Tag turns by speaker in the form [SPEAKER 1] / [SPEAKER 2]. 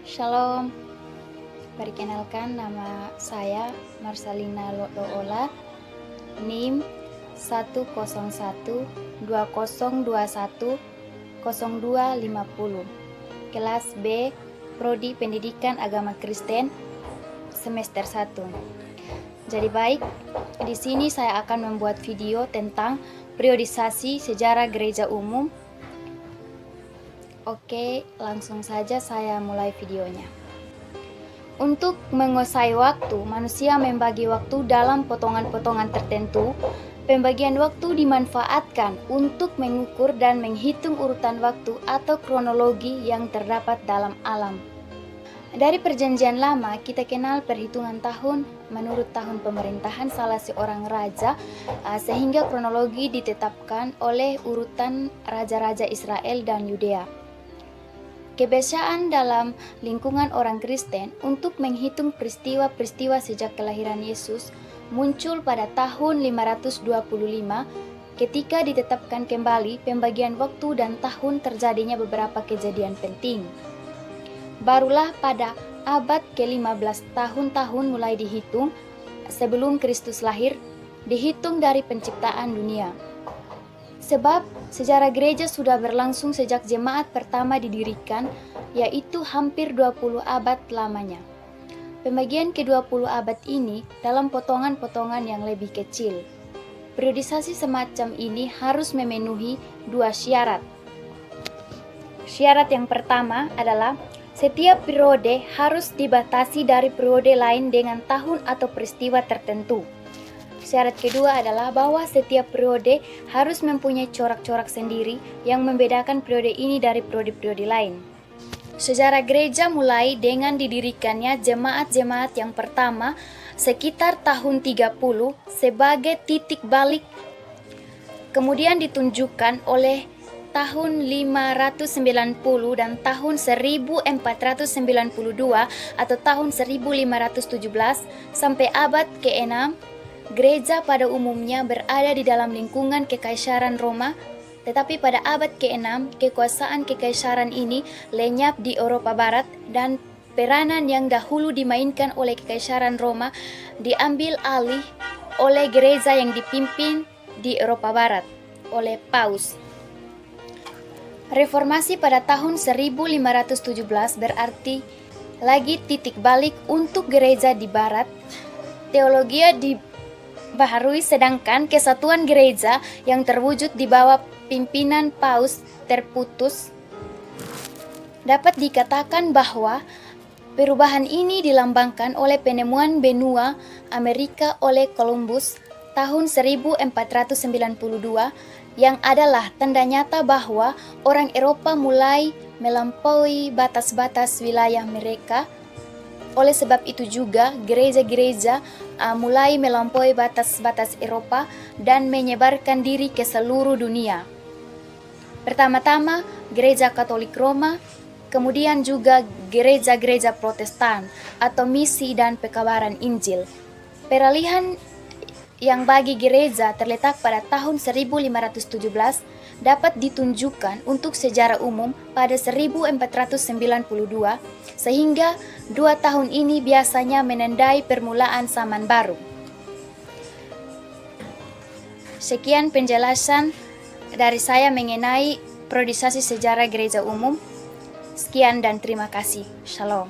[SPEAKER 1] Shalom, perkenalkan nama saya Marsalina Loola, NIM 10120210250, kelas B, Prodi Pendidikan Agama Kristen, semester 1. Jadi baik, di sini saya akan membuat video tentang periodisasi sejarah gereja umum. Oke, langsung saja saya mulai videonya. Untuk menguasai waktu, manusia membagi waktu dalam potongan-potongan tertentu. Pembagian waktu dimanfaatkan untuk mengukur dan menghitung urutan waktu atau kronologi yang terdapat dalam alam. Dari Perjanjian Lama, kita kenal perhitungan tahun menurut tahun pemerintahan salah seorang raja, sehingga kronologi ditetapkan oleh urutan raja-raja Israel dan Yudea. Kebiasaan dalam lingkungan orang Kristen untuk menghitung peristiwa-peristiwa sejak kelahiran Yesus muncul pada tahun 525 ketika ditetapkan kembali pembagian waktu dan tahun terjadinya beberapa kejadian penting. Barulah pada abad ke-15 tahun-tahun mulai dihitung sebelum Kristus lahir, dihitung dari penciptaan dunia. Sebab sejarah gereja sudah berlangsung sejak jemaat pertama didirikan, yaitu hampir 20 abad lamanya. Pembagian ke-20 abad ini dalam potongan-potongan yang lebih kecil. Periodisasi semacam ini harus memenuhi dua syarat. Syarat yang pertama adalah setiap periode harus dibatasi dari periode lain dengan tahun atau peristiwa tertentu. Syarat kedua adalah bahwa setiap periode harus mempunyai corak-corak sendiri yang membedakan periode ini dari periode-periode lain. Sejarah gereja mulai dengan didirikannya jemaat-jemaat yang pertama sekitar tahun 30 sebagai titik balik, kemudian ditunjukkan oleh tahun 590 dan tahun 1492 atau tahun 1517 sampai abad ke-6. Gereja pada umumnya berada di dalam lingkungan Kekaisaran Roma, tetapi pada abad ke-6 kekuasaan Kekaisaran ini lenyap di Eropa Barat dan peranan yang dahulu dimainkan oleh Kekaisaran Roma diambil alih oleh gereja yang dipimpin di Eropa Barat oleh Paus. Reformasi pada tahun 1517 berarti lagi titik balik untuk gereja di Barat. Teologi dibaharui sedangkan kesatuan gereja yang terwujud di bawah pimpinan Paus terputus. Dapat dikatakan bahwa perubahan ini dilambangkan oleh penemuan benua Amerika oleh Columbus tahun 1492 yang adalah tanda nyata bahwa orang Eropa mulai melampaui batas-batas wilayah mereka. Oleh sebab itu juga gereja-gereja mulai melampaui batas-batas Eropa dan menyebarkan diri ke seluruh dunia. Pertama-tama gereja Katolik Roma, kemudian juga gereja-gereja Protestan atau misi dan pekabaran Injil. Peralihan yang bagi gereja terletak pada tahun 1517 dapat ditunjukkan untuk sejarah umum pada 1492, sehingga 2 tahun ini biasanya menandai permulaan zaman baru. Sekian penjelasan dari saya mengenai periodisasi sejarah gereja umum. Sekian dan terima kasih. Shalom.